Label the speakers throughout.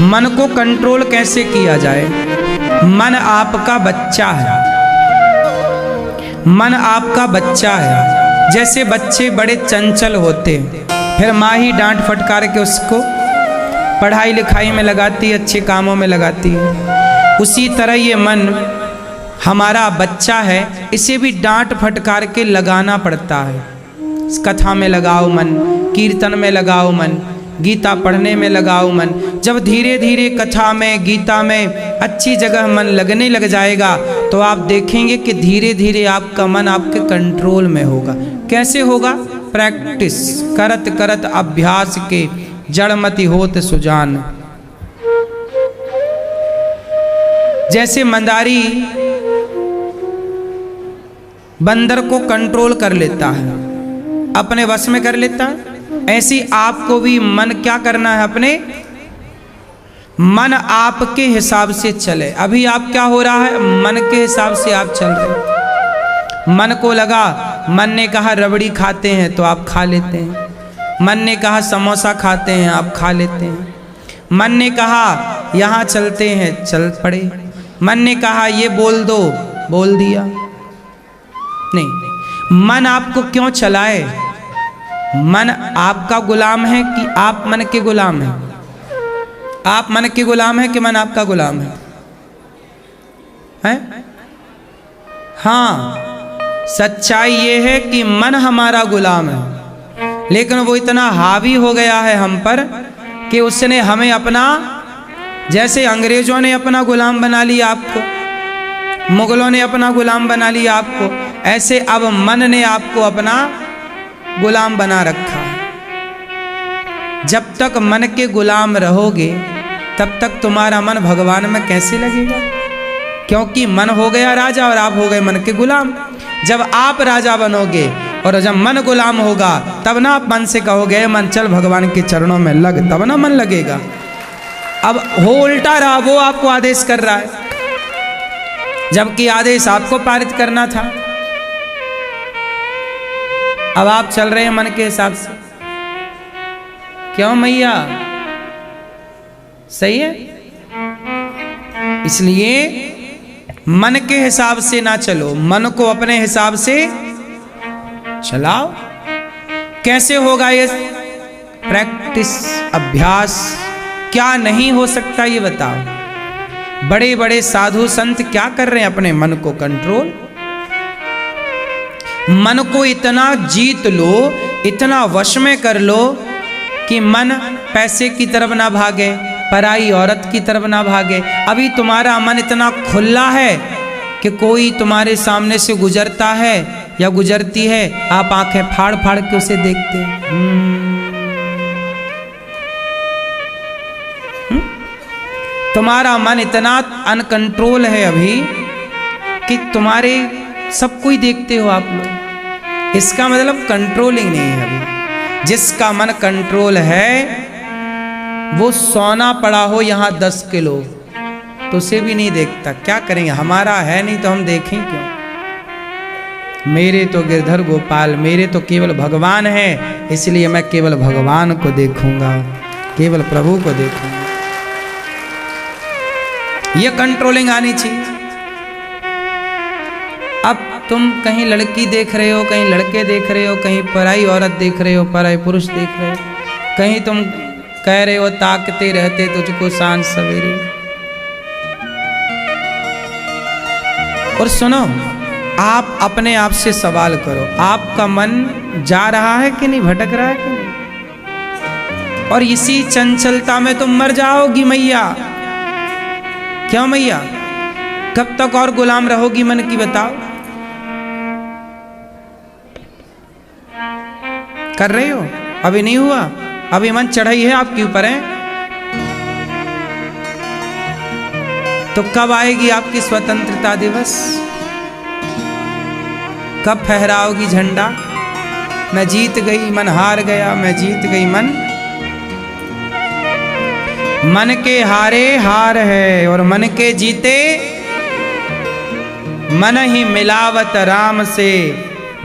Speaker 1: मन को कंट्रोल कैसे किया जाए? मन आपका बच्चा है, मन आपका बच्चा है। जैसे बच्चे बड़े चंचल होते हैं, फिर माँ ही डांट फटकार के उसको पढ़ाई लिखाई में लगाती है, अच्छे कामों में लगाती है। उसी तरह ये मन हमारा बच्चा है, इसे भी डांट फटकार के लगाना पड़ता है। कथा में लगाओ मन, कीर्तन में लगाओ मन, गीता पढ़ने में लगाओ मन। जब धीरे धीरे कथा में, गीता में अच्छी जगह मन लगने लग जाएगा तो आप देखेंगे कि धीरे धीरे आपका मन आपके कंट्रोल में होगा। कैसे होगा? प्रैक्टिस करत करत अभ्यास के जड़मति होत सुजान। जैसे मंदारी बंदर को कंट्रोल कर लेता है, अपने वश में कर लेता है, ऐसी आपको भी मन क्या करना है? अपने मन आपके हिसाब से चले। अभी आप क्या हो रहा है? मन के हिसाब से आप चल रहे। मन को लगा, मन ने कहा रबड़ी खाते हैं तो आप खा लेते हैं। मन ने कहा समोसा खाते हैं, आप खा लेते हैं। मन ने कहा यहाँ चलते हैं, चल पड़े। मन ने कहा ये बोल दो, बोल दिया। नहीं, मन आपको क्यों चलाए? मन आपका गुलाम है कि आप मन के गुलाम हैं? आप मन के गुलाम हैं कि मन आपका गुलाम है? हैं? हाँ, सच्चाई ये है कि मन हमारा गुलाम है, लेकिन वो इतना हावी हो गया है हम पर कि उसने हमें अपना, जैसे अंग्रेजों ने अपना गुलाम बना लिया आपको, मुगलों ने अपना गुलाम बना लिया आपको, ऐसे अब मन ने आपको अपना गुलाम बना रखा है। जब तक मन के गुलाम रहोगे तब तक तुम्हारा मन भगवान में कैसे लगेगा? क्योंकि मन हो गया राजा और आप हो गए मन के गुलाम। जब आप राजा बनोगे और जब मन गुलाम होगा तब ना आप मन से कहोगे मन चल भगवान के चरणों में लग, तब ना मन लगेगा। अब हो उल्टा रहा, वो आपको आदेश कर रहा है, जबकि आदेश आपको पारित करना था। अब आप चल रहे हैं मन के हिसाब से। क्यों मैया? सही है? इसलिए मन के हिसाब से ना चलो, मन को अपने हिसाब से चलाओ। कैसे होगा ये? प्रैक्टिस, अभ्यास। क्या नहीं हो सकता ये बताओ। बड़े बड़े साधु संत क्या कर रहे हैं? अपने मन को कंट्रोल। मन को इतना जीत लो, इतना वश में कर लो कि मन पैसे की तरफ ना भागे, पराई औरत की तरफ ना भागे। अभी तुम्हारा मन इतना खुला है कि कोई तुम्हारे सामने से गुजरता है या गुजरती है, आप आंखें फाड़ फाड़ के उसे देखते हैं। तुम्हारा मन इतना अनकंट्रोल है अभी कि तुम्हारे सब कोई देखते हो आप लोग। इसका मतलब कंट्रोलिंग नहीं है अभी। जिसका मन कंट्रोल है वो सोना पड़ा हो यहाँ 10 किलो तो उसे भी नहीं देखता। क्या करेंगे? हमारा है नहीं तो हम देखें क्यों? मेरे तो गिरधर गोपाल, मेरे तो केवल भगवान है, इसलिए मैं केवल भगवान को देखूंगा, केवल प्रभु को देखूंगा। ये कंट्रोलिंग आनी चाहिए। अब तुम कहीं लड़की देख रहे हो, कहीं लड़के देख रहे हो, कहीं पराई औरत देख रहे हो, पराई पुरुष देख रहे हो, कहीं तुम कह रहे हो ताकते रहते तुझको सांझ सवेरे। और सुनो, आप अपने आप से सवाल करो, आपका मन जा रहा है कि नहीं, भटक रहा है कि नहीं? और इसी चंचलता में तुम मर जाओगी मैया। क्यों मैया? कब तक और गुलाम रहोगी मन की, बताओ? कर रहे हो? अभी नहीं हुआ, अभी मन चढ़ाई है आपके ऊपर है। तो कब आएगी आपकी स्वतंत्रता दिवस? कब फहराओगी झंडा? मैं जीत गई, मन हार गया, मैं जीत गई, मन के हारे हार है और मन के जीते मन ही मिलावत राम से,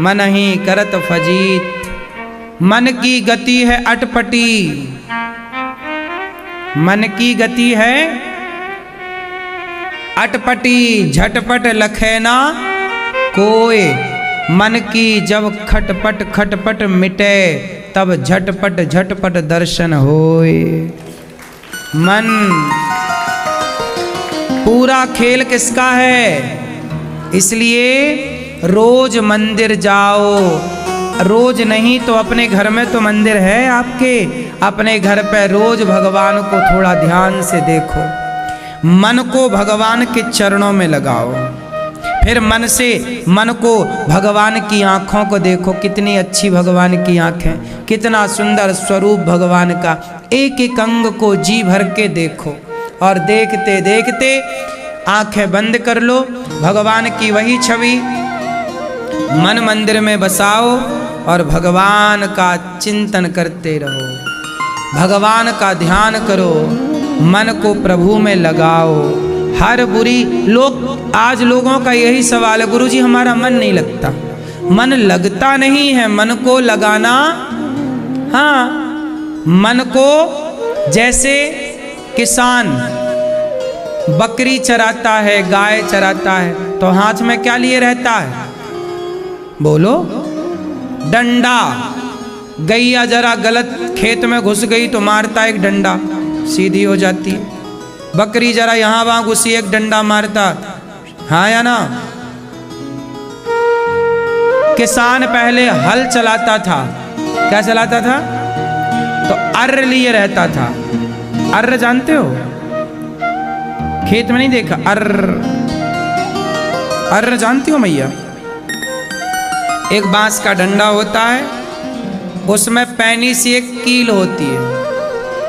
Speaker 1: मन ही करत फजीत। मन की गति है अटपटी, मन की गति है अटपटी, झटपट लखेना कोय। मन की जब खटपट खटपट मिटे, तब झटपट झटपट दर्शन होए। मन पूरा खेल किसका है? इसलिए रोज मंदिर जाओ। रोज नहीं तो अपने घर में तो मंदिर है आपके, अपने घर पे रोज भगवान को थोड़ा ध्यान से देखो। मन को भगवान के चरणों में लगाओ। फिर मन से मन को भगवान की आँखों को देखो। कितनी अच्छी भगवान की आँखें, कितना सुंदर स्वरूप भगवान का। एक एक अंग को जी भर के देखो और देखते देखते आँखें बंद कर लो। भगवान की वही छवि मन मंदिर में बसाओ और भगवान का चिंतन करते रहो। भगवान का ध्यान करो, मन को प्रभु में लगाओ। हर बुरी आज लोगों का यही सवाल है, गुरुजी हमारा मन नहीं लगता। मन लगता नहीं है, मन को लगाना। हाँ, मन को जैसे किसान बकरी चराता है, गाय चराता है, तो हाथ में क्या लिए रहता है? बोलो, डंडा। गैया जरा गलत खेत में घुस गई तो मारता एक डंडा, सीधी हो जाती है। बकरी जरा यहां वहां घुसी, एक डंडा मारता। हाँ या ना? किसान पहले हल चलाता था। क्या चलाता था? तो अर्र लिए रहता था। अर्र जानते हो? खेत में नहीं देखा? अर्र जानती हो मैया? एक बांस का डंडा होता है, उसमें पैनी सी एक कील होती है।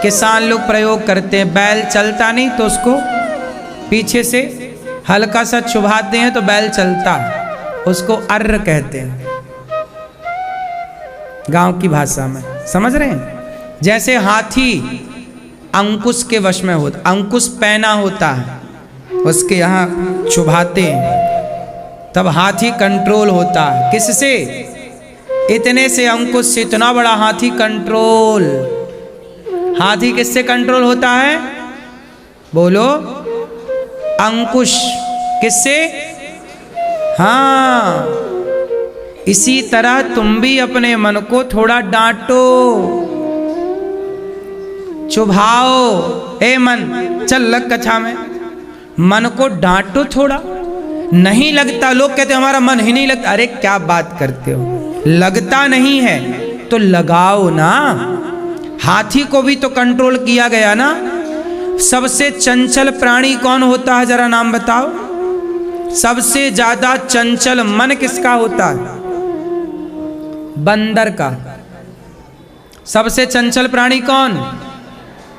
Speaker 1: किसान लोग प्रयोग करते हैं। बैल चलता नहीं तो उसको पीछे से हल्का सा चुभाते हैं तो बैल चलता है। उसको अर्र कहते हैं गांव की भाषा में। समझ रहे हैं? जैसे हाथी अंकुश के वश में होता, अंकुश पैना होता है, उसके यहाँ चुभाते हैं तब हाथी कंट्रोल होता है। किससे? इतने से अंकुश से इतना बड़ा हाथी कंट्रोल। हाथी किससे कंट्रोल होता है? बोलो, अंकुश। किससे? हाँ, इसी तरह तुम भी अपने मन को थोड़ा डांटो, चुभाओ। ए मन, चल लग कक्षा में। मन को डांटो थोड़ा। नहीं लगता, लोग कहते हमारा मन ही नहीं लगता। अरे क्या बात करते हो? लगता नहीं है तो लगाओ ना। हाथी को भी तो कंट्रोल किया गया ना। सबसे चंचल प्राणी कौन होता है? जरा नाम बताओ। सबसे ज्यादा चंचल मन किसका होता है? बंदर का। सबसे चंचल प्राणी कौन?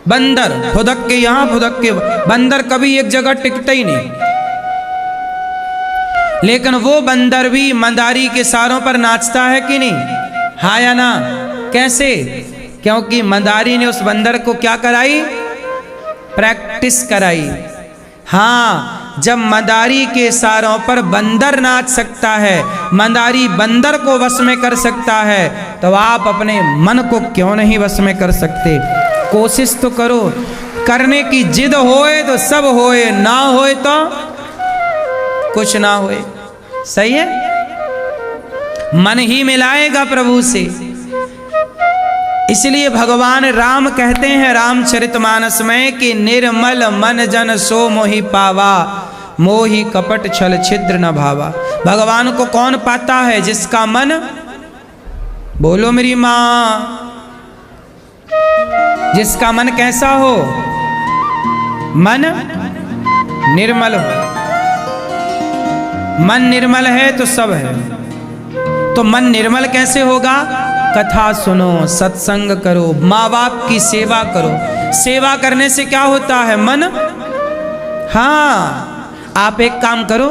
Speaker 1: बंदर। फुदक के यहां, फुदक के। बंदर कभी एक जगह टिकता ही नहीं। लेकिन वो बंदर भी मंदारी के सारों पर नाचता है कि नहीं? हाँ या ना? कैसे? क्योंकि मंदारी ने उस बंदर को क्या कराई? प्रैक्टिस कराई। हाँ, जब मंदारी के सारों पर बंदर नाच सकता है, मंदारी बंदर को वश में कर सकता है, तो आप अपने मन को क्यों नहीं वश में कर सकते? कोशिश तो करो। करने की जिद होए तो सब होए, ना होए तो कुछ ना होए। सही है? मन ही मिलाएगा प्रभु से। इसलिए भगवान राम कहते हैं रामचरितमानस में कि निर्मल मन जन सो मोहि पावा, मोहि कपट छल छिद्र न भावा। भगवान को कौन पाता है? जिसका मन, बोलो मेरी माँ, जिसका मन कैसा हो? मन निर्मल हो। मन निर्मल है तो सब है। तो मन निर्मल कैसे होगा? कथा सुनो, सत्संग करो, माँ बाप की सेवा करो। सेवा करने से क्या होता है? मन। हाँ, आप एक काम करो,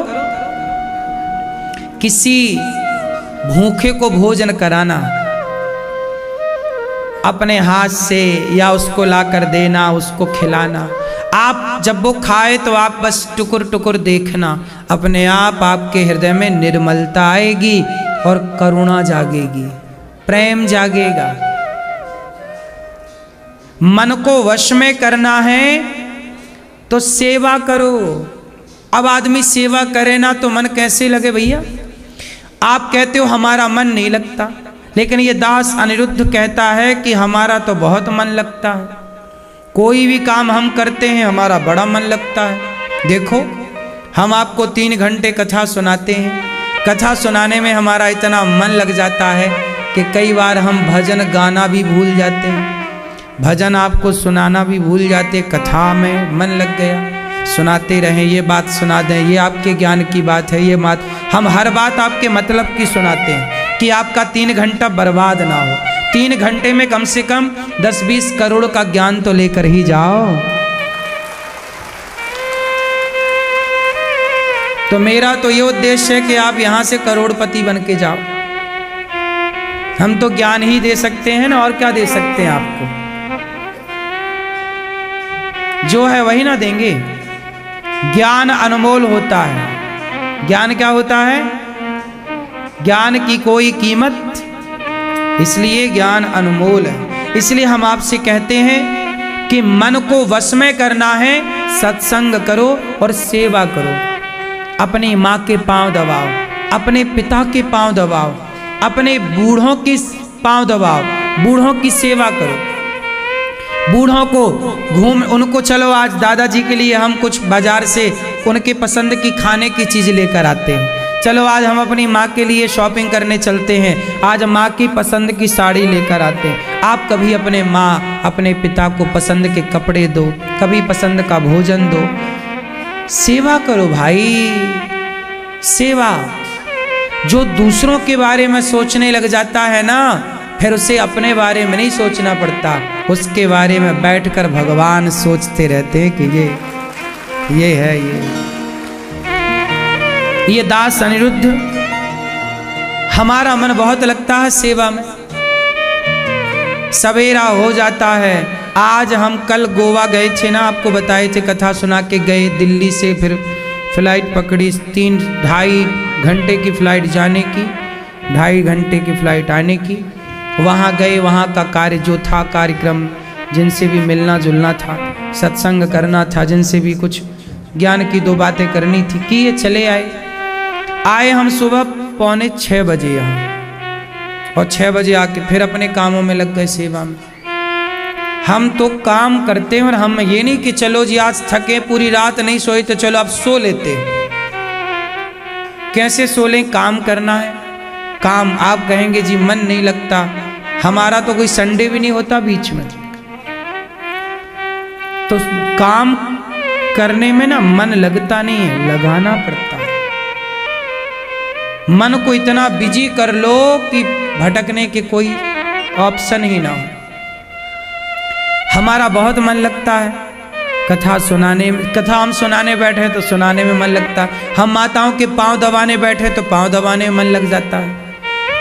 Speaker 1: किसी भूखे को भोजन कराना अपने हाथ से, या उसको लाकर देना, उसको खिलाना। आप जब वो खाए तो आप बस टुकुर टुकुर देखना, अपने आप आपके हृदय में निर्मलता आएगी और करुणा जागेगी, प्रेम जागेगा। मन को वश में करना है तो सेवा करो। अब आदमी सेवा करे ना तो मन कैसे लगे भैया? आप कहते हो हमारा मन नहीं लगता, लेकिन ये दास अनिरुद्ध कहता है कि हमारा तो बहुत मन लगता है। कोई भी काम हम करते हैं हमारा बड़ा मन लगता है। देखो हम आपको 3 घंटे कथा सुनाते हैं, कथा सुनाने में हमारा इतना मन लग जाता है कि कई बार हम भजन गाना भी भूल जाते हैं, भजन आपको सुनाना भी भूल जाते। कथा में मन लग गया, सुनाते रहें, ये बात सुना दें, ये आपके ज्ञान की बात है, ये बात हम हर बात आपके मतलब की सुनाते हैं कि आपका 3 घंटा बर्बाद ना हो। 3 घंटे में कम से कम 10-20 करोड़ का ज्ञान तो लेकर ही जाओ। तो मेरा तो ये उद्देश्य है कि आप यहां से करोड़पति बन के जाओ। हम तो ज्ञान ही दे सकते हैं ना, और क्या दे सकते हैं आपको? जो है वही ना देंगे। ज्ञान अनमोल होता है। ज्ञान क्या होता है? ज्ञान की कोई कीमत, इसलिए ज्ञान अनमोल है। इसलिए हम आपसे कहते हैं कि मन को वश में करना है, सत्संग करो और सेवा करो। अपनी माँ के पांव दबाओ, अपने पिता के पांव दबाओ, अपने बूढ़ों के पांव दबाओ, बूढ़ों की सेवा करो। बूढ़ों को उनको चलो आज दादाजी के लिए हम कुछ बाजार से उनके पसंद की खाने की चीज़ लेकर आते हैं। चलो आज हम अपनी माँ के लिए शॉपिंग करने चलते हैं, आज माँ की पसंद की साड़ी लेकर आते हैं। आप कभी अपने माँ अपने पिता को पसंद के कपड़े दो, कभी पसंद का भोजन दो। सेवा करो भाई, सेवा। जो दूसरों के बारे में सोचने लग जाता है ना, फिर उसे अपने बारे में नहीं सोचना पड़ता, उसके बारे में बैठकर भगवान सोचते रहते हैं कि ये है ये दास अनिरुद्ध। हमारा मन बहुत लगता है सेवा में। सवेरा हो जाता है। आज हम कल गोवा गए थे ना, आपको बताए थे, कथा सुना के गए। दिल्ली से फिर फ्लाइट पकड़ी, 3-2.5 घंटे की फ्लाइट जाने की, 2.5 घंटे की फ्लाइट आने की। वहाँ गए, वहाँ का कार्य जो था, कार्यक्रम, जिनसे भी मिलना जुलना था, सत्संग करना था, जिनसे भी कुछ ज्ञान की 2 बातें करनी थी, कि ये चले आए हम सुबह 5:45 बजे यहाँ, और 6 बजे आके फिर अपने कामों में लग गए, सेवा में। हम तो काम करते हैं, और हम ये नहीं कि चलो जी आज थके, पूरी रात नहीं सोए तो चलो अब सो लेते। कैसे सो लें? काम करना है, काम। आप कहेंगे जी मन नहीं लगता, हमारा तो कोई संडे भी नहीं होता बीच में। तो काम करने में ना मन लगता नहीं है, लगाना पड़ता है। मन को इतना बिजी कर लो कि भटकने के कोई ऑप्शन ही ना हो। हमारा बहुत मन लगता है कथा सुनाने में। कथा हम सुनाने बैठे तो सुनाने में मन लगता है। हम माताओं के पांव दबाने बैठे तो पांव दबाने में मन लग जाता है।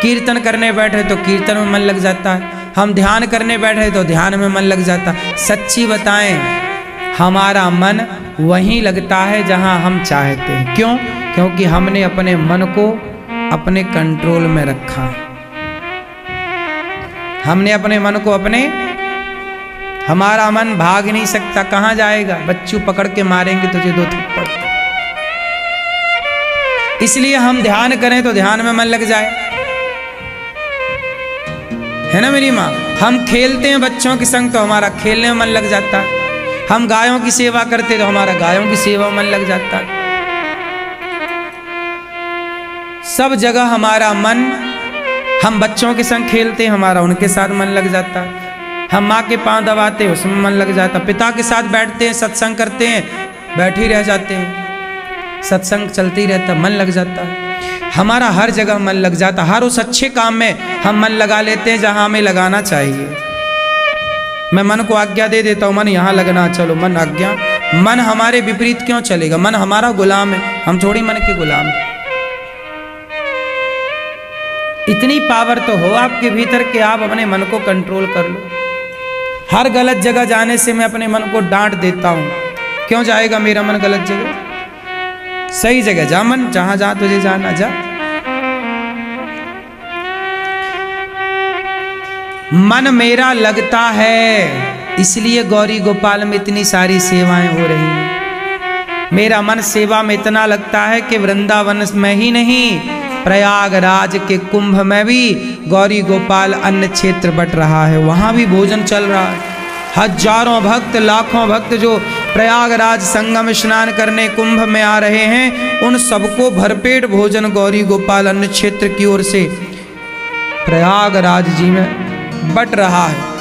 Speaker 1: कीर्तन करने बैठे तो कीर्तन में मन लग जाता है। हम ध्यान करने बैठे तो ध्यान में मन लग जाता है। सच्ची बताएं, हमारा मन वहीं लगता है जहां हम चाहते हैं। क्यों? क्योंकि हमने अपने मन को अपने कंट्रोल में रखा है। हमने अपने मन को हमारा मन भाग नहीं सकता। कहां जाएगा? बच्चू पकड़ के मारेंगे तुझे 2 थप्पड़। इसलिए हम ध्यान करें तो ध्यान में मन लग जाए, है ना मेरी माँ? हम खेलते हैं बच्चों के संग तो हमारा खेलने में मन लग जाता है। हम गायों की सेवा करते तो हमारा गायों की सेवा में मन लग जाता है। सब जगह हमारा मन, हम बच्चों के संग खेलते हैं, हमारा उनके साथ मन लग जाता है। हम माँ के पांव दबाते हैं, उसमें मन लग जाता है। पिता के साथ बैठते हैं, सत्संग करते हैं, बैठे ही रह जाते हैं, सत्संग चलते ही रहता, मन लग जाता है। हमारा हर जगह मन लग जाता, हर उस अच्छे काम में हम मन लगा लेते हैं जहां हमें लगाना चाहिए। मैं मन को आज्ञा दे देता हूँ, मन यहाँ लगना, चलो मन आज्ञा। मन हमारे विपरीत क्यों चलेगा? मन हमारा गुलाम है, हम थोड़ी मन के गुलाम हैं। इतनी पावर तो हो आपके भीतर कि आप अपने मन को कंट्रोल कर लो। हर गलत जगह जाने से मैं अपने मन को डांट देता हूँ। क्यों जाएगा मेरा मन गलत जगह? सही जगह जा मन, जहां जहां तुझे जाना जा। मन मेरा लगता है इसलिए गौरी गोपाल में इतनी सारी सेवाएं हो रही हैं। मेरा मन सेवा में इतना लगता है कि वृंदावन में ही नहीं, प्रयागराज के कुंभ में भी गौरी गोपाल अन्न क्षेत्र बट रहा है, वहाँ भी भोजन चल रहा है। हजारों भक्त, लाखों भक्त जो प्रयागराज संगम स्नान करने कुंभ में आ रहे हैं, उन सबको भरपेट भोजन गौरी गोपाल अन्न क्षेत्र की ओर से प्रयागराज जी में बट रहा है।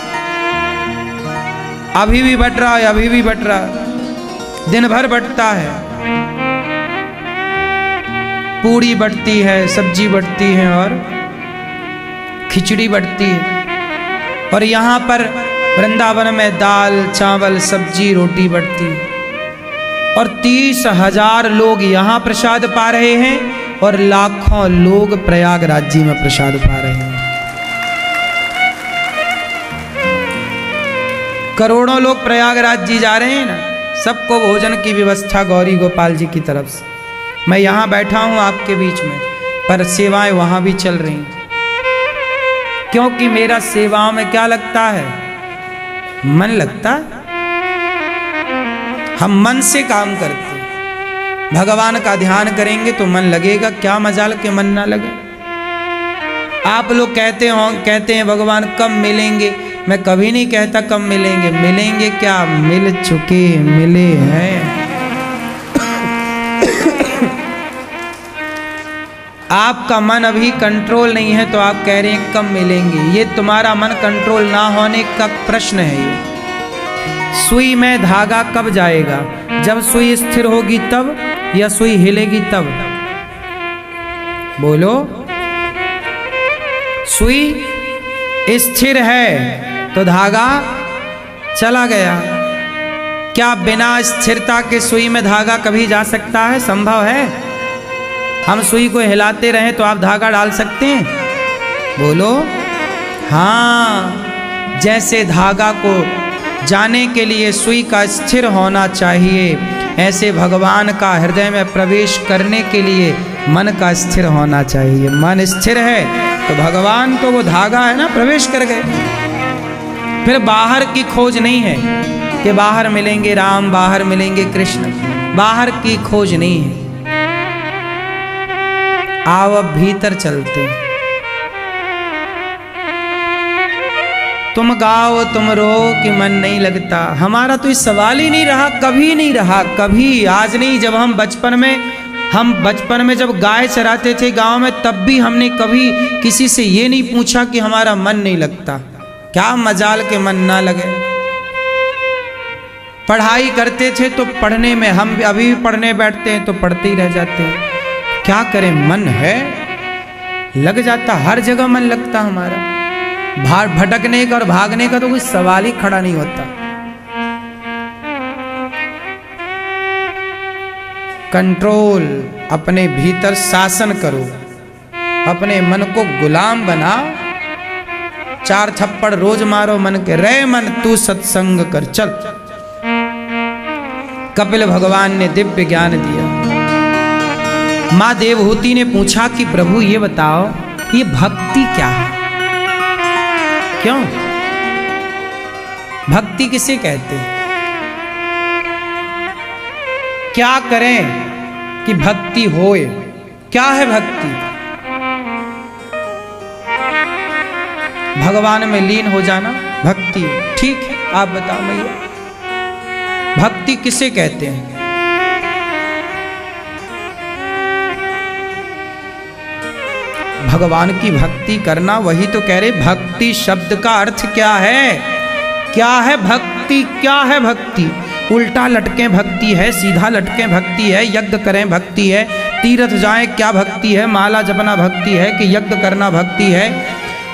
Speaker 1: अभी भी बट रहा है, अभी भी बट रहा है, दिन भर बटता है। पूड़ी बटती है, सब्जी बटती है और खिचड़ी बटती है। और यहाँ पर वृंदावन में दाल चावल सब्जी रोटी बटती है। और 30,000 लोग यहाँ प्रसाद पा रहे हैं और लाखों लोग प्रयागराज जी में प्रसाद पा रहे हैं। करोड़ों लोग प्रयागराज जी जा रहे हैं ना, सबको भोजन की व्यवस्था गौरी गोपाल जी की तरफ से। मैं यहाँ बैठा हूँ आपके बीच में, पर सेवाएं वहाँ भी चल रही हैं, क्योंकि मेरा सेवाओं में क्या लगता है, मन लगता है। हम मन से काम करते हैं। भगवान का ध्यान करेंगे तो मन लगेगा, क्या मजाल के मन ना लगे। आप लोग कहते हैं भगवान कब मिलेंगे, मैं कभी नहीं कहता कब मिलेंगे। मिलेंगे क्या, मिल चुके, मिले हैं। आपका मन अभी कंट्रोल नहीं है तो आप कह रहे हैं कब मिलेंगे। ये तुम्हारा मन कंट्रोल ना होने का प्रश्न है। ये सुई में धागा कब जाएगा, जब सुई स्थिर होगी तब, या सुई हिलेगी तब? बोलो। सुई स्थिर है तो धागा चला गया। क्या बिना स्थिरता के सुई में धागा कभी जा सकता है? संभव है? हम सुई को हिलाते रहें तो आप धागा डाल सकते हैं? बोलो। हाँ, जैसे धागा को जाने के लिए सुई का स्थिर होना चाहिए, ऐसे भगवान का हृदय में प्रवेश करने के लिए मन का स्थिर होना चाहिए। मन स्थिर है तो भगवान तो वो धागा है ना, प्रवेश कर गए। फिर बाहर की खोज नहीं है कि बाहर मिलेंगे राम, बाहर मिलेंगे कृष्ण, बाहर की खोज नहीं है। आओ अब भीतर चलते हैं। तुम गाओ तुम रो कि मन नहीं लगता, हमारा तो इस सवाल ही नहीं रहा, कभी नहीं रहा, कभी। आज नहीं, जब हम बचपन में जब गाय चराते थे गांव में, तब भी हमने कभी किसी से ये नहीं पूछा कि हमारा मन नहीं लगता। क्या मजाल के मन ना लगे। पढ़ाई करते थे तो पढ़ने में, हम अभी भी पढ़ने बैठते हैं तो पढ़ते ही रह जाते हैं। क्या करें, मन है, लग जाता, हर जगह मन लगता हमारा। भटकने का और भागने का तो कोई सवाल ही खड़ा नहीं होता। कंट्रोल, अपने भीतर शासन करो, अपने मन को गुलाम बनाओ। 4 थप्पड़ रोज मारो मन के, रे मन तू सत्संग कर चल। कपिल भगवान ने दिव्य ज्ञान दिया। माँ देवहूति ने पूछा कि प्रभु ये बताओ, ये भक्ति क्या है? क्यों भक्ति किसे कहते हैं? क्या करें कि भक्ति होए? क्या है भक्ति? भगवान में लीन हो जाना भक्ति। ठीक है, आप बताओ भैया, भक्ति किसे कहते हैं? भगवान की भक्ति करना, वही तो कह रहे भक्ति शब्द का अर्थ क्या है? क्या है भक्ति? क्या है भक्ति? उल्टा लटके भक्ति है, सीधा लटके भक्ति है, यज्ञ करें भक्ति है, तीर्थ जाएं क्या भक्ति है, माला जपना भक्ति है, कि यज्ञ करना भक्ति है,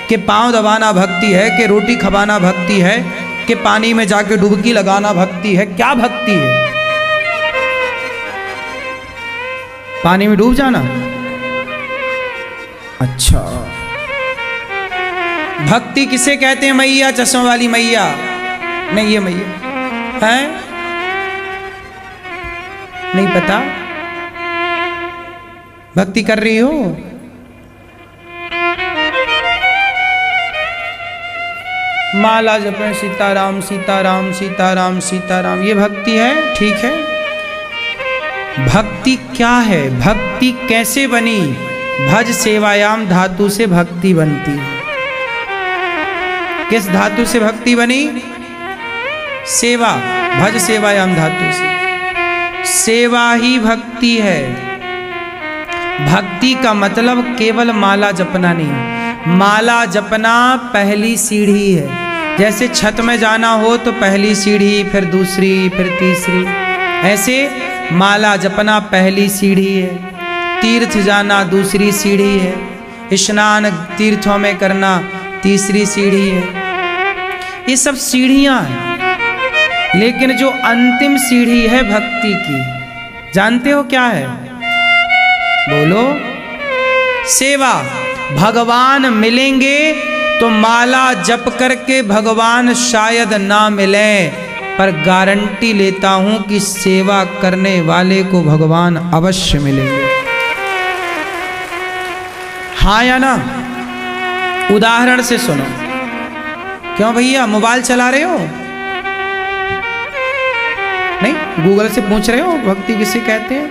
Speaker 1: कि पांव दबाना भक्ति है, कि रोटी खवाना भक्ति है, कि पानी में जाके डुबकी लगाना भक्ति है? क्या भक्ति है? पानी में डूब जाना? अच्छा, भक्ति किसे कहते हैं? मैया, चश्मा वाली मैया? नहीं, ये मैया है, नहीं पता? भक्ति कर रही हो? माला जपें सीताराम सीताराम सीताराम सीताराम, ये भक्ति है? ठीक है। भक्ति क्या है? भक्ति कैसे बनी? भज सेवायाम धातु से भक्ति बनती है। किस धातु से भक्ति बनी? सेवा। भज सेवायाम धातु से सेवा ही भक्ति है। भक्ति का मतलब केवल माला जपना नहीं। माला जपना पहली सीढ़ी है। जैसे छत में जाना हो तो पहली सीढ़ी, फिर दूसरी, फिर तीसरी, ऐसे माला जपना पहली सीढ़ी है। तीर्थ जाना दूसरी सीढ़ी है। स्नान तीर्थों में करना तीसरी सीढ़ी है। ये सब सीढ़ियां हैं, लेकिन जो अंतिम सीढ़ी है भक्ति की, जानते हो क्या है? बोलो। सेवा। भगवान मिलेंगे तो माला जप करके भगवान शायद ना मिले, पर गारंटी लेता हूं कि सेवा करने वाले को भगवान अवश्य मिलेंगे। हाँ या ना? उदाहरण से सुनो। क्यों भैया, मोबाइल चला रहे हो? नहीं, गूगल से पूछ रहे हो भक्ति किसे कहते हैं?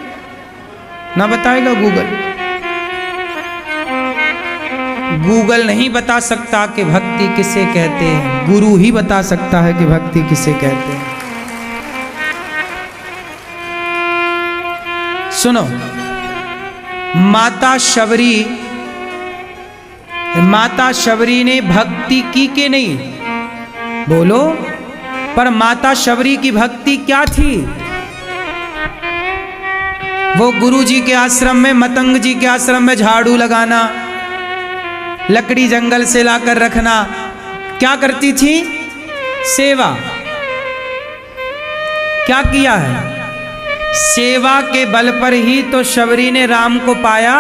Speaker 1: ना बताएगा गूगल। गूगल नहीं बता सकता कि भक्ति किसे कहते हैं, गुरु ही बता सकता है कि भक्ति किसे कहते हैं। सुनो, माता शबरी ने भक्ति की कि नहीं? बोलो। पर माता शबरी की भक्ति क्या थी? वो गुरु जी के आश्रम में, मतंग जी के आश्रम में झाड़ू लगाना, लकड़ी जंगल से लाकर रखना, क्या करती थी? सेवा। क्या किया है? सेवा के बल पर ही तो शबरी ने राम को पाया।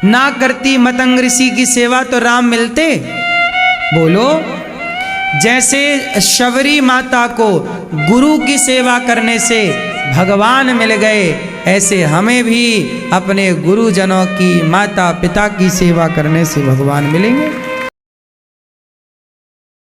Speaker 1: ना करती मतंग ऋषि की सेवा तो राम मिलते? बोलो। जैसे शबरी माता को गुरु की सेवा करने से भगवान मिल गए, ऐसे हमें भी अपने गुरुजनों की, माता पिता की सेवा करने से भगवान मिलेंगे।